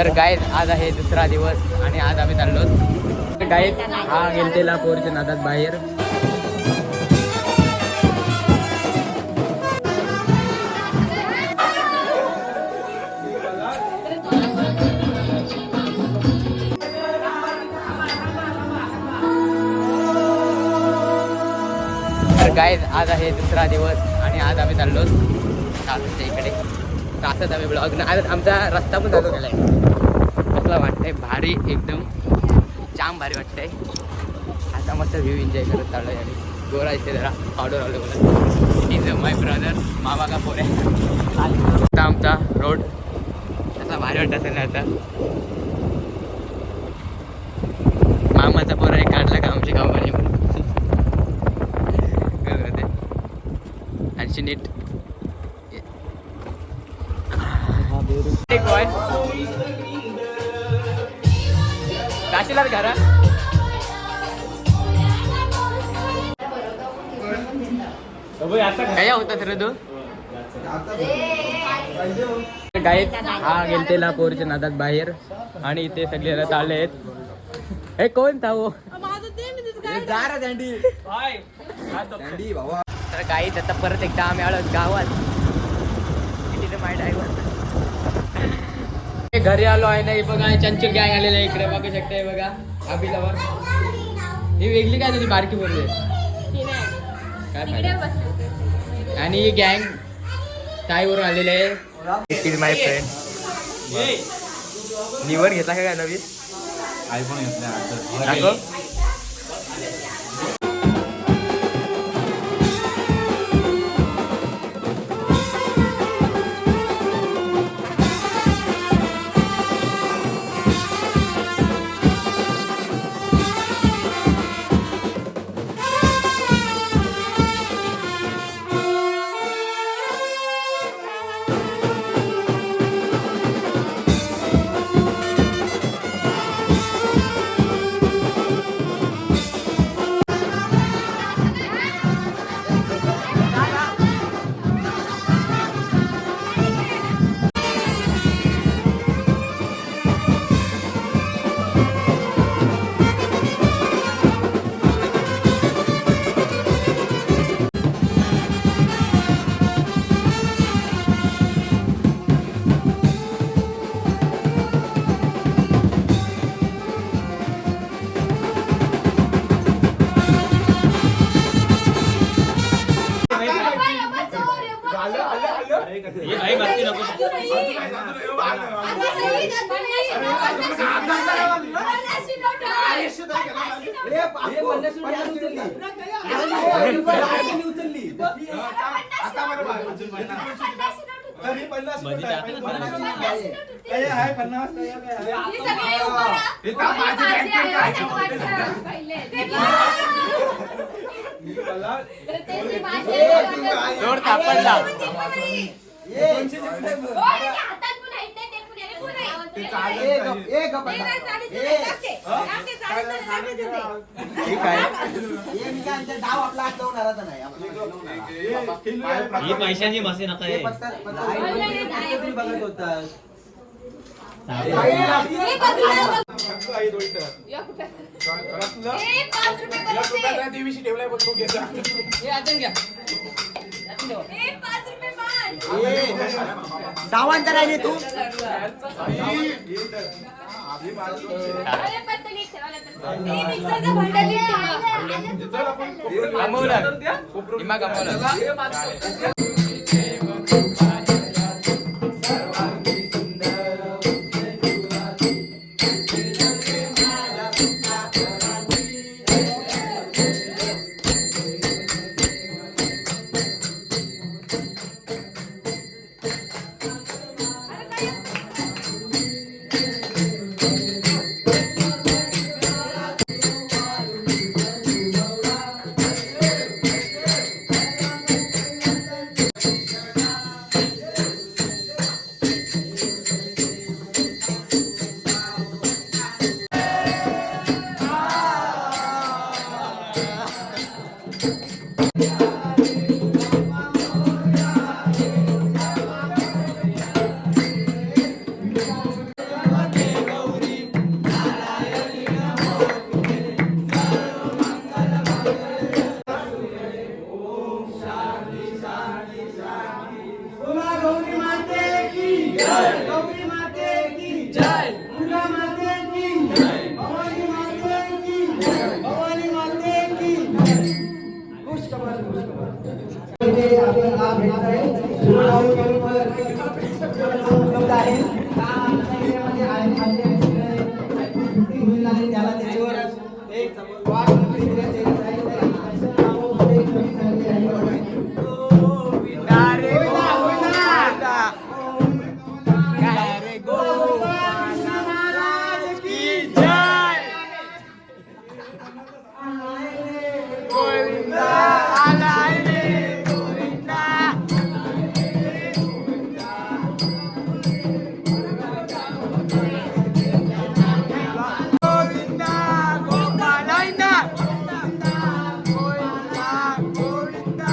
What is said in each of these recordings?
तर गाईज आज आहे दुसरा दिवस आणि आज आम्ही चाललो. तर गाईज हा गेलतेला पोरच्या नादात बाहेर. तर गाईज आज आहे दुसरा दिवस आणि आज आम्ही चाललो सासूच्या इकडे. तर असंच आम्ही ब्लॉग आज आमचा रस्ता पण चालू केला आहे. कसला वाटतंय भारी, एकदम जाम भारी वाटतंय. आता मस्त व्ह्यू एन्जॉय करत चालू आहे. आणि गोरा इथे जरा ऑर्डर आलो बोलत इज माय ब्रदर मामा का पोर आहे. आता आमचा रोड कसा भारी वाटत असेल ना. आता मामाचा पोर आहे काढला का आमची कंपनी आणि नीट काशीला घरा काय होता तर तू गाईत हा गेलतेला पोरच्या नादात बाहेर आणि इथे सगळे चालले आहेत. हे कोण थांबो तर गाईत आता परत एकदा आम्ही आलो गावात. माय ड्रायव्हर घरी आलो आहे. नाही बघा चंचल गँग आलेला आहे इकडे बघू शकते. बघा अभिलावर ही वेगळी काय तुझी बारकी बोलते काय. आणि ही गँग ताईवरून आलेले आहे. माय फ्रेंड निवर घेतला का काय नवीन आयफोन घेतला. पैशाची मसे नका सावांचा राहिले तू आणि त्याला त्याच्यावर एक वाघ नोकरी दिली. त्याचं नाव एक कवी चालली आहे. गोविंदा रे गोविंदा काय रे गोपाला महाराज की जय. गोविंदा आलाय रे गोविंदा. गोविंदा गोपालाइंदा गोविंदा गोविंदा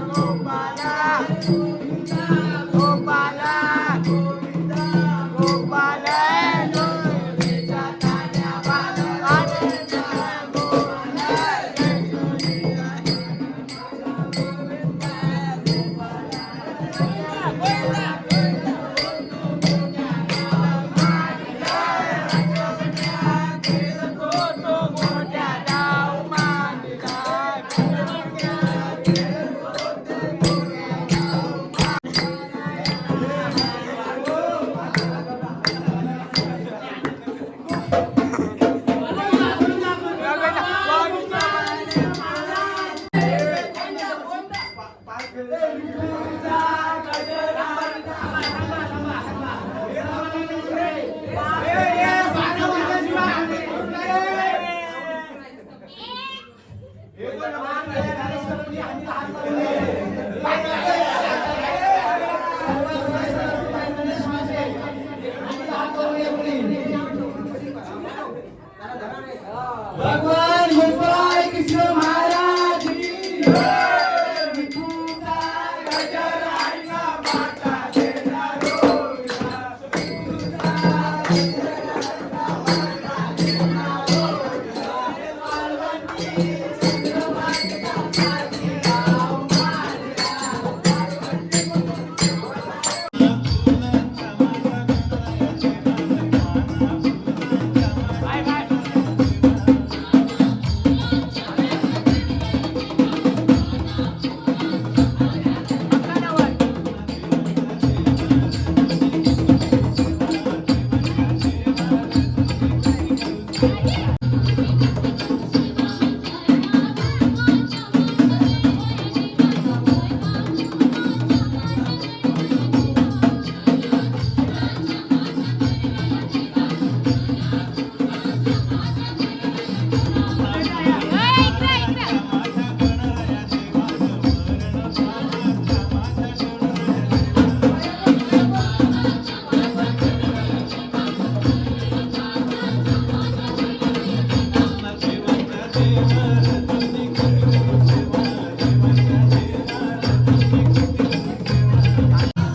गोपाला गोपाला गोविंदा गोपाला गोविंदा तान्या बाला भगवान गोपाळ कृष्ण महाराज की जय. विठूचा गजर ऐका माता देना रोजा. विठूचा गजर ऐका माता देना रोजा. पार्वती चंद्रभागा माझी गाव माझा.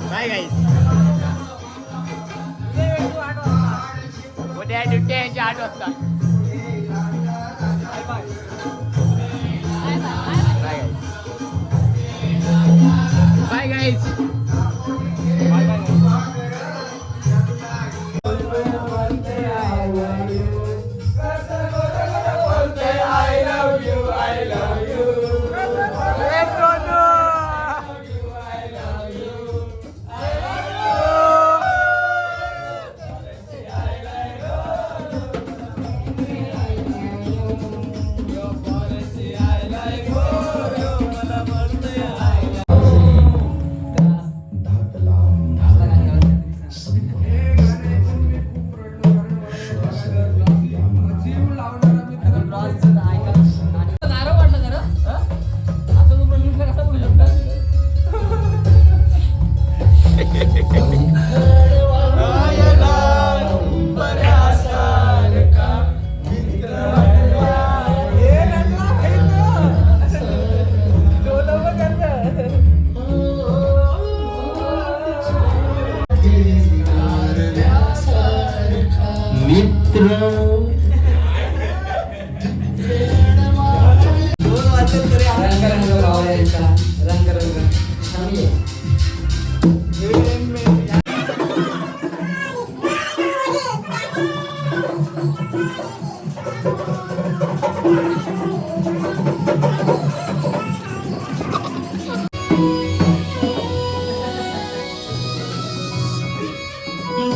बाय गाईस. उद्या ड्युटी यांची 8 वाजता. बाय गाईस.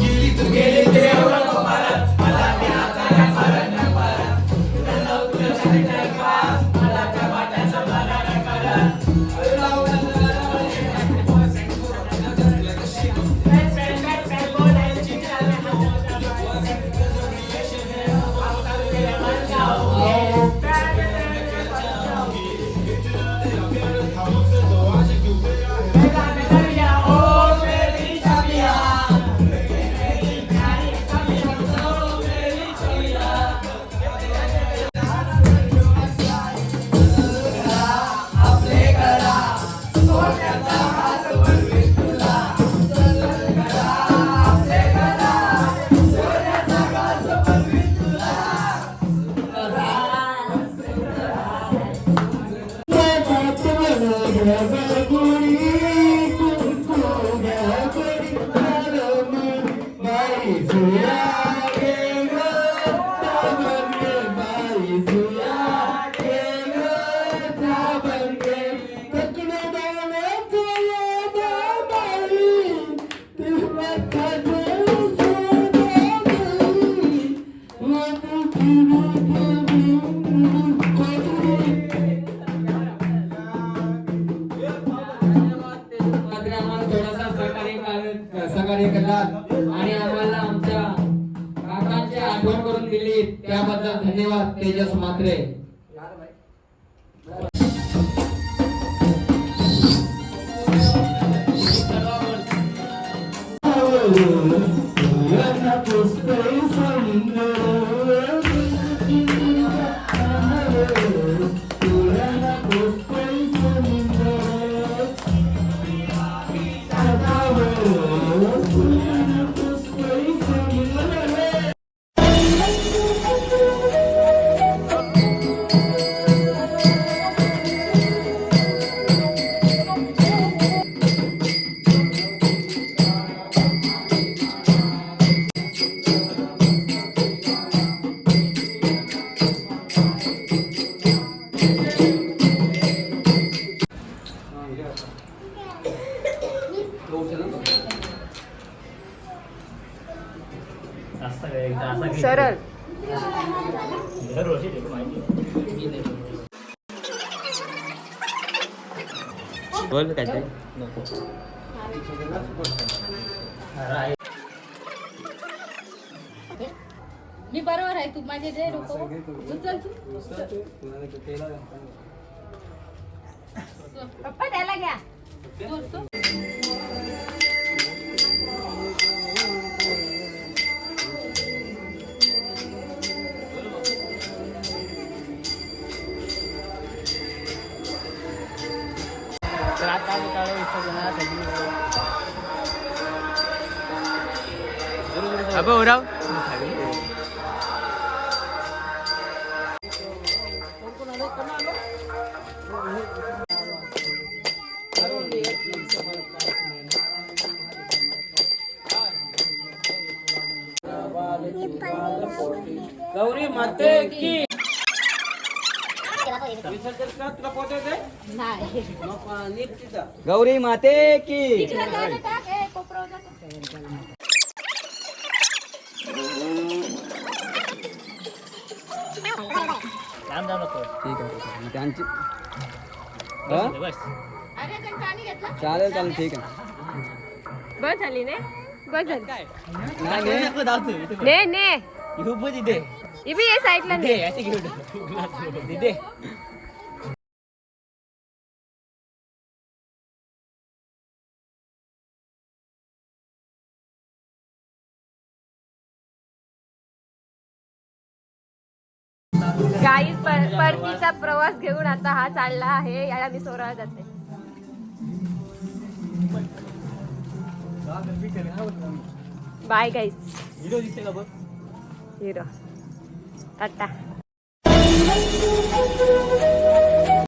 गेली तू गेली देव नको परत मला न्याचा मात्र आम्हाला थोडासा सहकार्य करतात आणि आम्हाला आमच्या काकांची आठवण करून दिली त्याबद्दल धन्यवाद तेजस मात्रे. सरळ बोल काय ते मी बरोबर आहे तू माझे जे नको उचल तू पप्पा त्याला घ्या तर आता आम्ही काढू अब उराव गौरी माते की नाही गौरी माते की तिकडे जायला टाक ए कोपरावर जातो ठीक आहे त्यांची बस अरे त्यांनी पाणी घेतलं चालेल चालेल ठीक आहे. बस झाली ने बस झाली नाही ने ने तिथे इबी ये साईडला ने असे घेऊन तिथे गाईज परतीचा प्रवास घेऊन आता हा चालला आहे याला मी सोराळ जाते बाय गाईज हिरो दिसते का बघ हिरो टाटा